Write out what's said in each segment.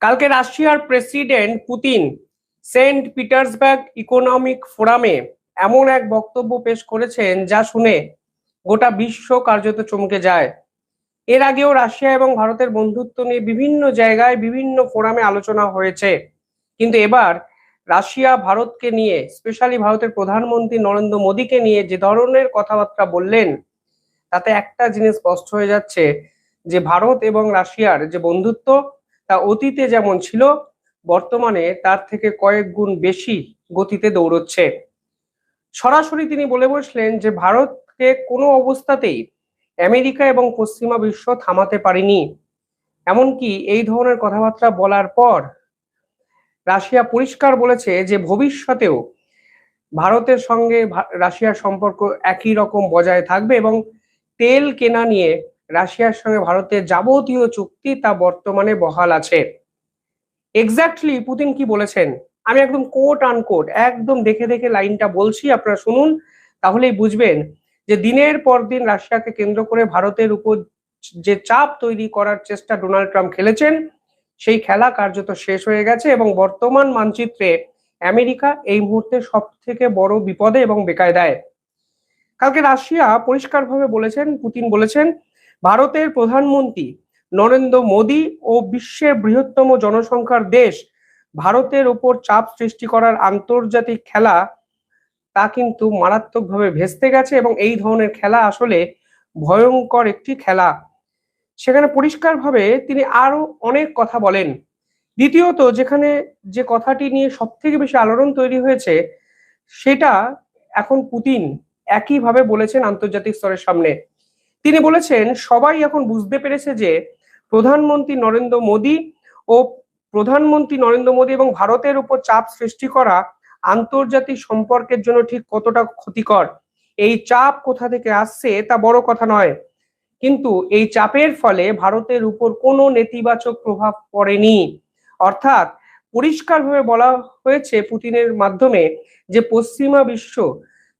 কালকে রাশিয়ার president Putin Saint Petersburg economic ফোরামে এমন এক বক্তব্য পেশ করেছেন যা শুনে গোটা বিশ্ব কার্যত চমকে যায়। এর আগেও রাশিয়া এবং ভারতের বন্ধুত্ব নিয়ে বিভিন্ন জায়গায় বিভিন্ন ফোরামে আলোচনা হয়েছে, কিন্তু এবার রাশিয়া ভারতকে নিয়ে, স্পেশালি ভারতের প্রধানমন্ত্রী নরেন্দ্র মোদীকে নিয়ে যে ধরনের কথাবার্তা বললেন, তাতে একটা জিনিস স্পষ্ট হয়ে যাচ্ছে যে ভারত এবং রাশিয়ার যে বন্ধুত্ব, তা অতীতে যেমন ছিল, বর্তমানে তার থেকে কয়েক গুণ বেশি গতিতে দৌড়চ্ছে। সরাসরি তিনি বলে বসলেন যে ভারতকে কোনো অবস্থাতেই আমেরিকা এবং পশ্চিমা বিশ্ব থামাতে পারেনি। এমনকি এই ধরনের কথাবার্তা বলার পর রাশিয়া পরিষ্কার বলেছে যে ভবিষ্যতেও ভারতের সঙ্গে রাশিয়ার সম্পর্ক একই রকম বজায় থাকবে এবং তেল কেনা নিয়ে রাশিয়ার সঙ্গে ভারতের যাবতীয় চুক্তি তা বর্তমানে বহাল আছে। এক্স্যাক্টলি পুতিন কি বলেছেন আমি একদম কোট আনকোট একদম দেখে দেখে লাইনটা বলছি, আপনারা শুনুন, তাহলেই বুঝবেন যে দিনের পর দিন রাশিয়াকে কেন্দ্র করে ভারতের উপর যে চাপ তৈরি করার চেষ্টা ডোনাল্ড ট্রাম্প খেলেছেন, সেই খেলা কার্যত শেষ হয়ে গেছে এবং বর্তমান মানচিত্রে আমেরিকা এই মুহূর্তে সব থেকে বড় বিপদে এবং বেকায়দায়। কালকে রাশিয়া পরিষ্কারভাবে বলেছেন, পুতিন বলেছেন, ভারতের প্রধানমন্ত্রী নরেন্দ্র মোদী ও বিশ্বের বৃহত্তম জনসংখ্যার দেশ ভারতের উপর চাপ সৃষ্টি করার আন্তর্জাতিক খেলা তা কিন্তু মারাত্মকভাবে ভেস্তে গেছে এবং এই ধরনের খেলা আসলে ভয়ঙ্কর একটি খেলা। সেখানে পরিষ্কারভাবে তিনি আরো অনেক কথা বলেন। দ্বিতীয়ত, যেখানে যে কথাটি নিয়ে সব থেকে বেশি আলোড়ন তৈরি হয়েছে, সেটা এখন পুতিন একইভাবে বলেছেন আন্তর্জাতিক স্তরের সামনে। তিনি বলেছেন সবাই এখন বুঝতে পেরেছে যে প্রধানমন্ত্রী নরেন্দ্র মোদী ও এবং ভারতের উপর চাপ সৃষ্টি করা আন্তর্জাতিক সম্পর্কের জন্য ঠিক কতটা ক্ষতিকর। এই চাপ কোথা থেকে আসছে তা বড় কথা নয়, কিন্তু এই চাপের ফলে ভারতের উপর কোনো নেতিবাচক প্রভাব পড়েনি। অর্থাৎ পরিষ্কারভাবে বলা হয়েছে পুতিনের মাধ্যমে যে পশ্চিমা বিশ্ব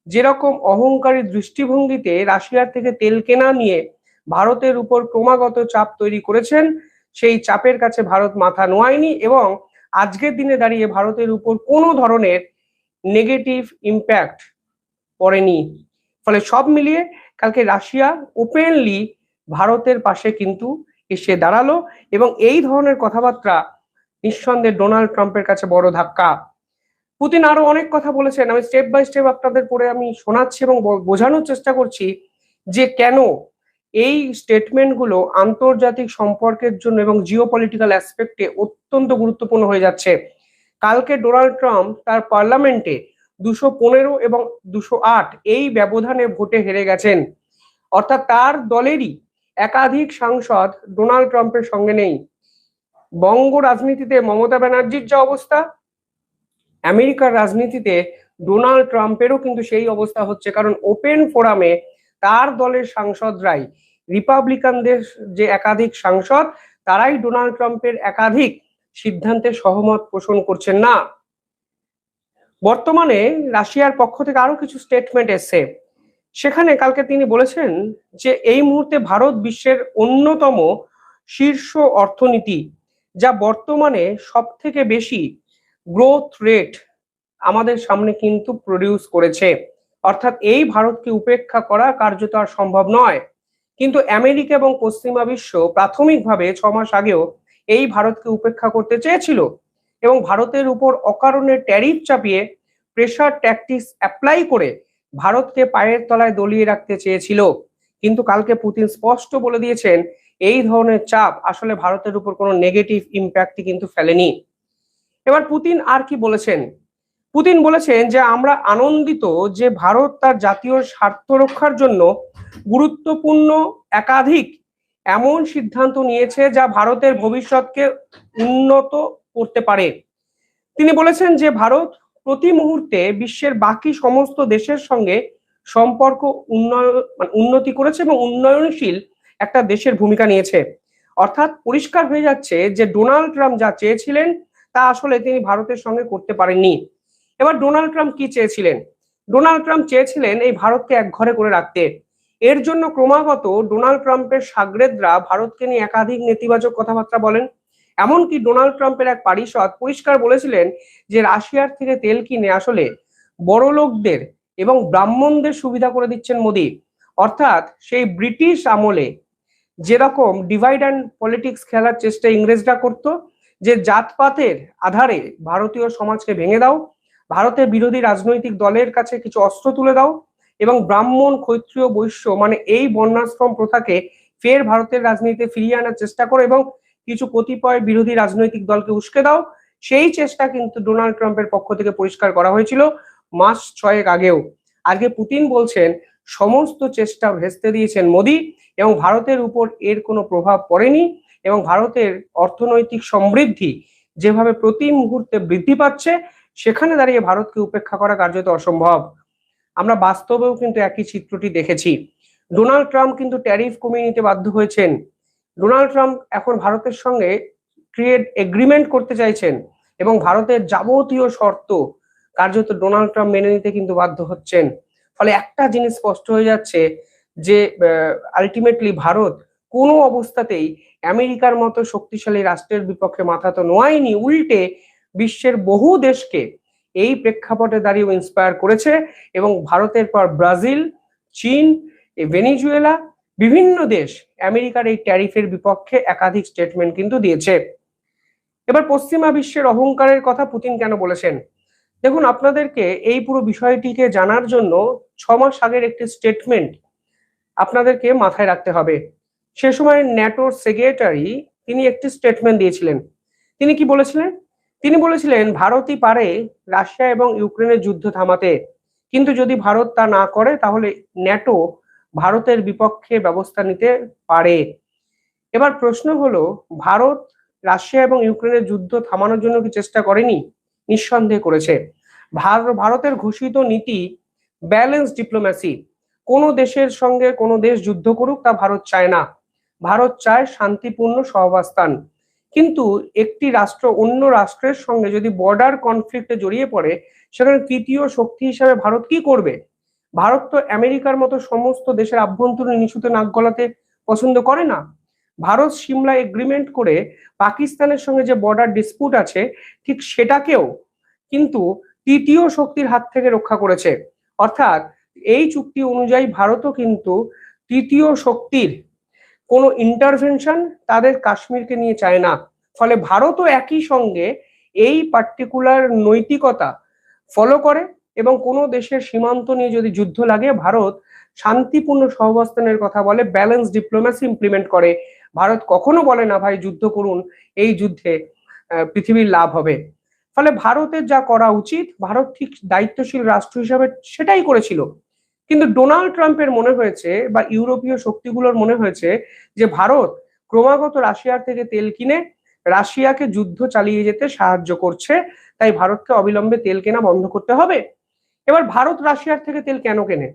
যেরকম অহংকারী দৃষ্টিভঙ্গিতে রাশিয়ার থেকে তেল কেনা নিয়ে ভারতের উপর ক্রমাগত চাপ তৈরি করেছেন, সেই চাপের কাছে ভারত মাথা নোয়ায়নি এবং আজকের দিনে দাঁড়িয়ে ভারতের উপর কোনো ধরনের নেগেটিভ ইম্প্যাক্ট পড়েনি। ফলে সব মিলিয়ে কালকে রাশিয়া ওপেনলি ভারতের পাশে কিন্তু এসে দাঁড়ালো এবং এই ধরনের কথাবার্তা নিঃসন্দেহে ডোনাল্ড ট্রাম্পের কাছে বড় ধাক্কা। পুতিন আরো অনেক কথা বলেছেন, আমি স্টেপ বাই স্টেপ আপনাদের পরে আমি শোনাচ্ছি এবং বোঝানোর চেষ্টা করছি যে কেন এই স্টেটমেন্টগুলো আন্তর্জাতিক সম্পর্কের জন্য এবং জিওপলিটিক্যাল অ্যাসপেক্টে অত্যন্ত গুরুত্বপূর্ণ হয়ে যাচ্ছে। কালকে ডোনাল্ড ট্রাম্প তার পার্লামেন্টে 215 এবং 208 এই ব্যবধানে ভোটে হেরে গেছেন। অর্থাৎ তার দলেরই একাধিক সাংসদ ডোনাল্ড ট্রাম্পের সঙ্গে নেই। বঙ্গ রাজনীতিতে মমতা ব্যানার্জির যা অবস্থা, আমেরিকার রাজনীতিতে ডোনাল্ড ট্রাম্পেরও কিন্তু সেই অবস্থা হচ্ছে, কারণ ওপেন ফোরামে তার দলের সাংসদরাই, রিপাবলিকানদের যে একাধিক সাংসদ, তারাই ডোনাল্ড ট্রাম্পের একাধিক সিদ্ধান্তে সহমত পোষণ করছেন না। বর্তমানে রাশিয়ার পক্ষ থেকে আরো কিছু স্টেটমেন্ট এসছে, সেখানে কালকে তিনি বলেছেন যে এই মুহূর্তে ভারত বিশ্বের অন্যতম শীর্ষ অর্থনীতি, যা বর্তমানে সব থেকে বেশি গ্রোথ রেট আমাদের সামনে কিন্তু প্রডিউস করেছে। অর্থাৎ এই ভারতকে উপেক্ষা করা কার্যত আর সম্ভব নয়। কিন্তু আমেরিকা এবং পশ্চিমা বিশ্ব প্রাথমিকভাবে 6 মাস আগেও এই ভারতকে উপেক্ষা করতে চেয়েছিল এবং ভারতের উপর অকারণে ট্যারিফ চাপিয়ে প্রেসার ট্যাকটিক্স অ্যাপ্লাই করে ভারতকে পায়ের তলায় দলিয়ে রাখতে চেয়েছিল। কিন্তু কালকে পুতিন স্পষ্ট বলে দিয়েছেন এই ধরনের চাপ আসলে ভারতের উপর কোনো নেগেটিভ ইম্প্যাক্টই কিন্তু ফেলেনি। এবার পুতিন আর কি বলেছেন, পুতিন বলেছেন যে আমরা আনন্দিত যে ভারত তার জাতীয় স্বার্থ রক্ষার জন্য গুরুত্বপূর্ণ একাধিক এমন সিদ্ধান্ত নিয়েছে যা ভারতের ভবিষ্যৎকে উন্নত করতে পারে। তিনি বলেছেন যে ভারত প্রতি মুহূর্তে বিশ্বের বাকি সমস্ত দেশের সঙ্গে সম্পর্ক উন্নতি করেছে এবং উন্নয়নশীল একটা দেশের ভূমিকা নিয়েছে। অর্থাৎ পরিষ্কার হয়ে যাচ্ছে যে ডোনাল্ড ট্রাম্প যা চেয়েছিলেন তা আসলে তিনি ভারতের সঙ্গে করতে পারেননি। এবার ডোনাল্ড ট্রাম্প কি চেয়েছিলেন, ডোনাল্ড ট্রাম্প চেয়েছিলেন এই ভারতকে এক ঘরে করে রাখতে। এর জন্য ক্রমাগত ডোনাল্ড ট্রাম্পের সাগরেদরা ভারতকে নিয়ে একাধিক নেতিবাচক কথাবার্তা বলেন। এমনকি ডোনাল্ড ট্রাম্পের এক পারিষদ পরিষ্কার বলেছিলেন যে রাশিয়ার থেকে তেল কিনে আসলে বড় লোকদের এবং ব্রাহ্মণদের সুবিধা করে দিচ্ছেন মোদি। অর্থাৎ সেই ব্রিটিশ আমলে যেরকম ডিভাইড অ্যান্ড পলিটিক্স খেলার চেষ্টা ইংরেজরা করত, যে জাতপাতের আধারে ভারতীয় সমাজকে ভেঙে দাও, ভারতের বিরোধী রাজনৈতিক দলের কাছে কিছু অস্ত্র তুলে দাও এবং ব্রাহ্মণ ক্ষত্রিয় বৈশ্য মানে এই বর্ণাশ্রম প্রথাকে ফের ভারতের রাজনীতিতে ফিরিয়ে আনার চেষ্টা করো এবং কিছু কতিপয় বিরোধী রাজনৈতিক দলকে উস্কে দাও, সেই চেষ্টা কিন্তু ডোনাল্ড ট্রাম্পের পক্ষ থেকে পরিষ্কার করা হয়েছিল মাস 6 আগেও। আজকে পুতিন বলছেন সমস্ত চেষ্টা ভেস্তে দিয়েছেন মোদি এবং ভারতের উপর এর কোনো প্রভাব পড়েনি এবং ভারতের অর্থনৈতিক সমৃদ্ধি যেভাবে প্রতি মুহূর্তে বৃদ্ধি পাচ্ছে সেখানে দাঁড়িয়ে ভারতকে উপেক্ষা করা কার্যত অসম্ভব। আমরা বাস্তবেও কিন্তু একই চিত্রটি দেখেছি। ডোনাল্ড ট্রাম্প কিন্তু ট্যারিফ কমিয়ে নিতে বাধ্য হয়েছেন। ডোনাল্ড ট্রাম্প এখন ভারতের সঙ্গে ট্রেড এগ্রিমেন্ট করতে চাইছেন এবং ভারতের যাবতীয় শর্ত কার্যত ডোনাল্ড ট্রাম্প মেনে নিতে কিন্তু বাধ্য হচ্ছেন। ফলে একটা জিনিস স্পষ্ট হয়ে যাচ্ছে যে আলটিমেটলি ভারত কোনো অবস্থাতেই আমেরিকার মতো শক্তিশালী রাষ্ট্রের বিপক্ষে মাথা তো নোয়ায়নি, উল্টে বিশ্বের বহু দেশকে এই প্রেক্ষাপটে দাঁড়িয়ে ইন্সপায়ার করেছে এবং ভারতের পর ব্রাজিল, চীন, ভেনিজুয়েলা বিভিন্ন দেশ আমেরিকার এই ট্যারিফের বিপক্ষে একাধিক স্টেটমেন্ট কিন্তু দিয়েছে। এবার পশ্চিমা বিশ্বের অহংকারের কথা পুতিন কেন বলেছেন? দেখুন, আপনাদেরকে এই পুরো বিষয়টিকে জানার জন্য 6 মাস আগের একটি স্টেটমেন্ট আপনাদেরকে মাথায় রাখতে হবে। সে সময় ন্যাটোর সেক্রেটারি তিনি একটি স্টেটমেন্ট দিয়েছিলেন। তিনি কি বলেছিলেন? তিনি বলেছিলেন ভারতই পারে রাশিয়া এবং ইউক্রেনের যুদ্ধ থামাতে, কিন্তু যদি ভারত তা না করে তাহলে ন্যাটো ভারতের বিপক্ষে ব্যবস্থা নিতে পারে। এবার প্রশ্ন হলো, ভারত রাশিয়া এবং ইউক্রেনের যুদ্ধ থামানোর জন্য কি চেষ্টা করেনি? নিঃসন্দেহে করেছে। ভারতের ঘোষিত নীতি ব্যালেন্স ডিপ্লোম্যাসি, কোনো দেশের সঙ্গে কোনো দেশ যুদ্ধ করুক তা ভারত চায় না, ভারত চায় শান্তিপূর্ণ সহাবস্থান। কিন্তু একটি রাষ্ট্র অন্য রাষ্ট্রের সঙ্গে যদি বর্ডার কনফ্লিক্টে জড়িয়ে পড়ে সেখানে তৃতীয় শক্তি হিসাবে ভারত কি করবে? ভারত তো আমেরিকার মতো সমস্ত দেশের আভ্যন্তরীণ ইস্যুতে নাক গলাতে পছন্দ করে না। ভারত সিমলা এগ্রিমেন্ট করে পাকিস্তানের সঙ্গে যে বর্ডার ডিসপুট আছে ঠিক সেটাকেও কিন্তু তৃতীয় শক্তির হাত থেকে রক্ষা করেছে। অর্থাৎ এই চুক্তি অনুযায়ী ভারতও কিন্তু তৃতীয় শক্তির কোনো ইন্টারভেনশন তাদের কাশ্মীরকে নিয়ে চায় না। ফলে ভারতও একই সঙ্গে এই পার্টিকুলার নৈতিকতা ফলো করে এবং কোনো দেশের সীমান্ত নিয়ে যদি যুদ্ধ লাগে ভারত শান্তিপূর্ণ সহাবস্থানের কথা বলে, ব্যালেন্স ডিপ্লোম্যাসি ইমপ্লিমেন্ট করে। ভারত কখনো বলে না ভাই যুদ্ধ করুন, এই যুদ্ধে পৃথিবীর লাভ হবে। ফলে ভারতের যা করা উচিত ভারত ঠিক দায়িত্বশীল রাষ্ট্র হিসাবে সেটাই করেছিল। কিন্তু ডোনাল্ড ট্রাম্পের মনে হয়েছে বা ইউরোপীয় শক্তিগুলোর মনে হয়েছে যে ভারত ক্রমাগত রাশিয়ার থেকে তেল কিনে রাশিয়াকে যুদ্ধ চালিয়ে যেতে সাহায্য করছে, তাই ভারতকে অবিলম্বে তেল কেনা বন্ধ করতে হবে। এবার ভারত রাশিয়ার থেকে তেল কেন কেনে?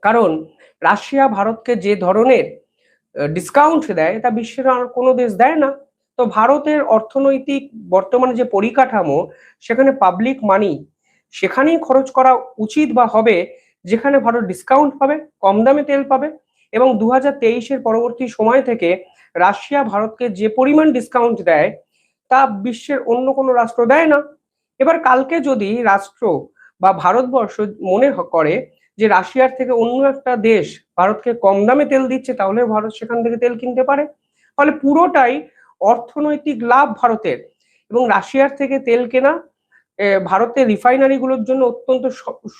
কারণ রাশিয়া ভারতকে যে ধরনের ডিসকাউন্ট দেয় তা বিশ্বের আর কোনো দেশ দেয় না। তো ভারতের অর্থনৈতিক বর্তমানে যে পরিকাঠামো সেখানে পাবলিক মানি সেখানেই খরচ করা উচিত বা হবে যেখানে ভারত ডিসকাউন্ট পাবে, কম দামে তেল পাবে। এবং 2023-এর পরবর্তী সময় থেকে রাশিয়া ভারতকে যে পরিমাণ ডিসকাউন্ট দেয় তা বিশ্বের অন্য কোনো রাষ্ট্র দেয় না। এবার কালকে যদি রাষ্ট্র বা ভারতবর্ষ মনে করে যে রাশিয়ার থেকে অন্য একটা দেশ ভারতকে কম দামে তেল দিচ্ছে তাহলে ভারত সেখান থেকে তেল কিনতে পারে। ফলে পুরোটাই অর্থনৈতিক লাভ ভারতের। এবং রাশিয়ার থেকে তেল কেনা ভারতের রিফাইনারি গুলোর জন্য অত্যন্ত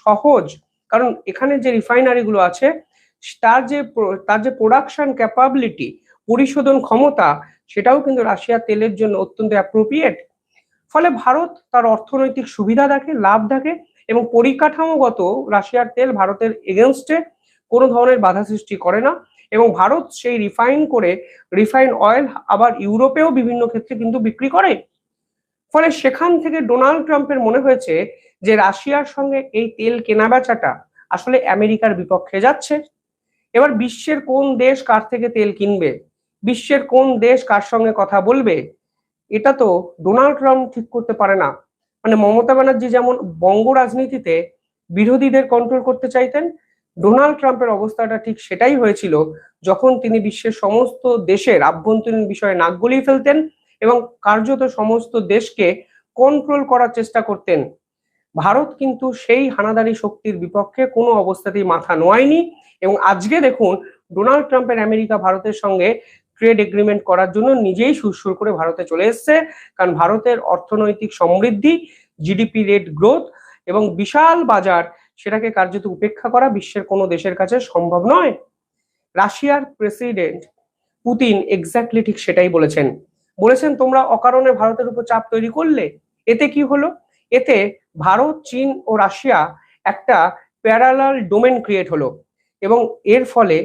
সহজ, কারণ এখানে যে রিফাইনারি গুলো আছে তার যে প্রোডাকশন ক্যাপাবিলিটি, পরিশোধন ক্ষমতা, সেটাও কিন্তু রাশিয়ার তেলের জন্য অত্যন্ত অ্যাপ্রোপ্রিয়েট। ফলে ভারত তার অর্থনৈতিক সুবিধা দেখে, লাভ দেখে এবং পরিকাঠামোগত রাশিয়ার তেল ভারতের এগেনস্টে কোনো ধরনের বাধা সৃষ্টি করে না। এবং ভারত সেই রিফাইন অয়েল আবার ইউরোপেও বিভিন্ন ক্ষেত্রে কিন্তু বিক্রি করে। ফলে সেখান থেকে ডোনাল্ড ট্রাম্পের মনে হয়েছে যে রাশিয়ার সঙ্গে এই তেল কেনাবেচাটা আসলে আমেরিকার বিপক্ষে যাচ্ছে। এবার বিশ্বের কোন দেশ কার থেকে তেল কিনবে, বিশ্বের কোন দেশ কার সঙ্গে কথা বলবে, এটা তো ডোনাল্ড ট্রাম্প ঠিক করতে পারে না। মানে মমতা ব্যানার্জি যেমন বঙ্গ রাজনীতিতে বিরোধীদের কন্ট্রোল করতে চাইতেন, ডোনাল্ড ট্রাম্পের অবস্থাটা ঠিক সেটাই হয়েছিল যখন তিনি বিশ্বের সমস্ত দেশের আভ্যন্তরীণ বিষয়ে নাক গলিয়ে ফেলতেন এবং কার্যত সমস্ত দেশকে কন্ট্রোল করার চেষ্টা করতেন। ভারত কিন্তু সেই হানাদারি শক্তির বিপক্ষে কোনো অবস্থাতেই মাথা নোয়ায়নি এবং আজকে দেখুন ডোনাল্ড ট্রাম্পের আমেরিকা ভারতের সঙ্গে ট্রেড এগ্রিমেন্ট করার জন্য নিজেই সুরসুর করে ভারতে চলে এসছে, কারণ ভারতের অর্থনৈতিক সমৃদ্ধি, জিডিপি রেট গ্রোথ এবং বিশাল বাজার, সেটাকে কার্যত উপেক্ষা করা বিশ্বের কোনো দেশের কাছে সম্ভব নয়। রাশিয়ার প্রেসিডেন্ট পুতিন এক্স্যাক্টলি ঠিক সেটাই বলেছেন তোমরা অকারণে ভারতের উপর চাপ তৈরি করলে। এতে কি হলো? এতে ভারত, চীন ও রাশিয়া একটা প্যারালাল ডোমেন ক্রিয়েট হলো এবং এর ফলে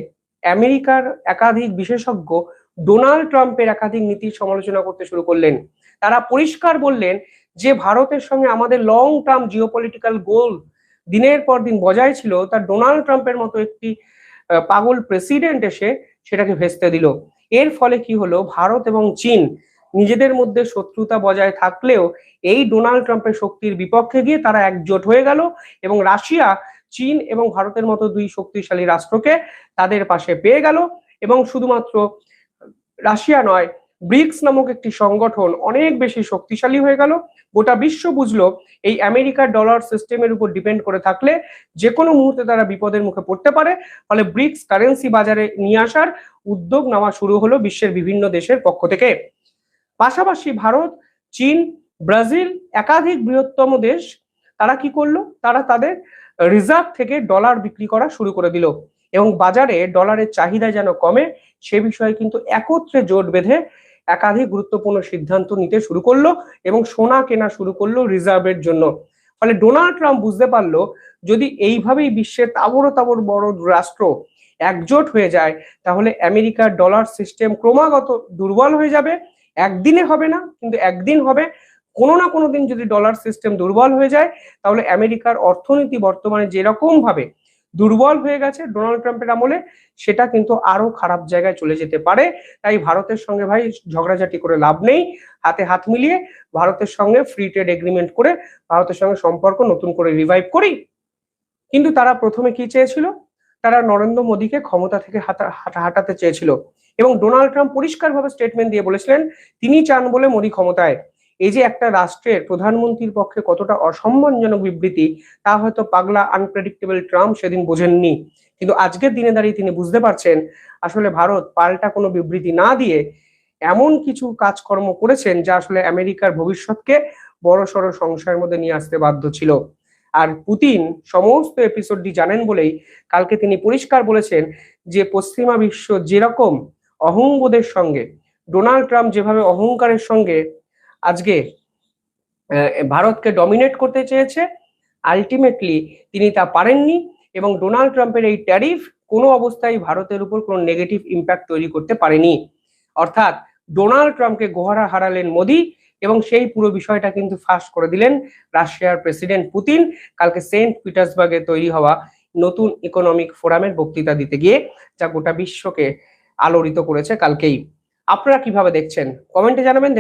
আমেরিকার একাধিক বিশেষজ্ঞ ডোনাল্ড ট্রাম্পের একাধিক নীতির সমালোচনা করতে শুরু করলেন। তারা পরিষ্কার বললেন যে ভারতের সঙ্গে আমাদের লং টার্ম জিওপলিটিক্যাল গোল দিনের পর দিন বজায় ছিল, তার ডোনাল্ড ট্রাম্পের মতো একটি পাগল প্রেসিডেন্ট এসে সেটাকে ভেস্তে দিল। এর ফলে কি হলো? ভারত এবং চীন নিজেদের মধ্যে শত্রুতা বজায় থাকলেও এই ডোনাল্ড ট্রাম্পের শক্তির বিপক্ষে গিয়ে তারা একজোট হয়ে গেল এবং রাশিয়া, চীন এবং ভারতের মতো দুই শক্তিশালী রাষ্ট্রকে তাদের পাশে পেয়ে গেল। এবং শুধুমাত্র রাশিয়া নয়, ব্রিক্স নামক একটি সংগঠন অনেক বেশি শক্তিশালী হয়ে গেল। গোটা বিশ্ব বুঝলো এই আমেরিকার ডলার সিস্টেমের উপর ডিপেন্ড করে থাকলে যে কোনো মুহূর্তে তারা বিপদের মুখে পড়তে পারে। ফলে ব্রিক্স কারেন্সি বাজারে নিয়ে আসার উদ্যোগ নেওয়া শুরু হলো বিশ্বের বিভিন্ন দেশের পক্ষ থেকে। পাশাপাশি ভারত, চীন, ব্রাজিল একাধিক বৃহত্তম দেশ, তারা কি করলো? তারা তাদের রিজার্ভ থেকে ডলার বিক্রি করা শুরু করে দিল এবং বাজারে ডলারের চাহিদা যেন কমে সে বিষয়ে কিন্তু একত্রে জোট বেঁধে একাধিক গুরুত্বপূর্ণ সিদ্ধান্ত নিতে শুরু করলো এবং সোনা কেনা শুরু করলো রিজার্ভের জন্য। ফলে ডোনাল্ড ট্রাম্প বুঝতে পারলো যদি এইভাবেই বিশ্বের তাবড় বড় রাষ্ট্র একজোট হয়ে যায় তাহলে আমেরিকার ডলার সিস্টেম ক্রমাগত দুর্বল হয়ে যাবে। একদিনে হবে না, কিন্তু একদিন হবে। কোনো না কোনো দিন যদি ডলার সিস্টেম দুর্বল হয়ে যায় তাহলে আমেরিকার অর্থনীতি বর্তমানে যেরকম ভাবে দুর্বল হয়ে গেছে ডোনাল্ড ট্রাম্পের আমলে, সেটা কিন্তু আরো খারাপ জায়গায় চলে যেতে পারে। তাই ভারতের সঙ্গে ভাই ঝগড়াঝাটি করে লাভ নেই, হাতে হাত মিলিয়ে ভারতের সঙ্গে ফ্রি ট্রেড এগ্রিমেন্ট করে ভারতের সঙ্গে সম্পর্ক নতুন করে রিভাইভ করি। কিন্তু তারা প্রথমে কি চেয়েছিল? তারা নরেন্দ্র মোদীকে ক্ষমতা থেকে হাঁটাতে চেয়েছিল এবং ডোনাল্ড ট্রাম্প পরিষ্কারভাবে স্টেটমেন্ট দিয়ে বলেছিলেন তিনি চান বলে মোদী ক্ষমতায়। এই যে একটা রাষ্ট্রের প্রধানমন্ত্রীর পক্ষে কতটা অসম্মানজনক বিবৃতি, তা হয়তো পাগলা আনপ্রেডিক্টেবল ট্রাম্প সেদিন বোঝেননি, কিন্তু আজকের দিনে দাঁড়িয়ে তিনি বুঝতে পারছেন আসলে ভারত পাল্টা কোনো বিবৃতি না দিয়ে এমন কিছু কাজকর্ম করেছেন যা আসলে আমেরিকার ভবিষ্যৎকে বড়সড় সংশয়ের মধ্যে নিয়ে আসতে বাধ্য ছিল। আর পুতিন সমস্ত এপিসোডটি জানেন বলেই কালকে তিনি পরিষ্কার বলেছেন যে পশ্চিমা বিশ্ব যেরকম অহংবোধের সঙ্গে, ডোনাল্ড ট্রাম্প যেভাবে অহংকারের সঙ্গে আজকে ভারতকে ডমিনেট করতে চেয়েছে, আলটিমেটলি তিনি তা পারেননি এবং ডোনাল্ড ট্রাম্পের এই ট্যারিফ কোনো অবস্থায় ভারতের উপর কোনো নেগেটিভ ইম্প্যাক্ট তৈরি করতে পারেনি। অর্থাৎ ডোনাল্ড ট্রাম্পকে গোহারা হারালেন মোদি এবং সেই পুরো বিষয়টা কিন্তু ফাঁস করে দিলেন রাশিয়ার প্রেসিডেন্ট পুতিন কালকে সেন্ট পিটার্সবার্গে তৈরি হওয়া নতুন ইকোনমিক ফোরামের বক্তৃতা দিতে গিয়ে, যা গোটা বিশ্বকে আলোড়িত করেছে কালকেই। আপনারা কিভাবে দেখছেন কমেন্টে জানাবেন।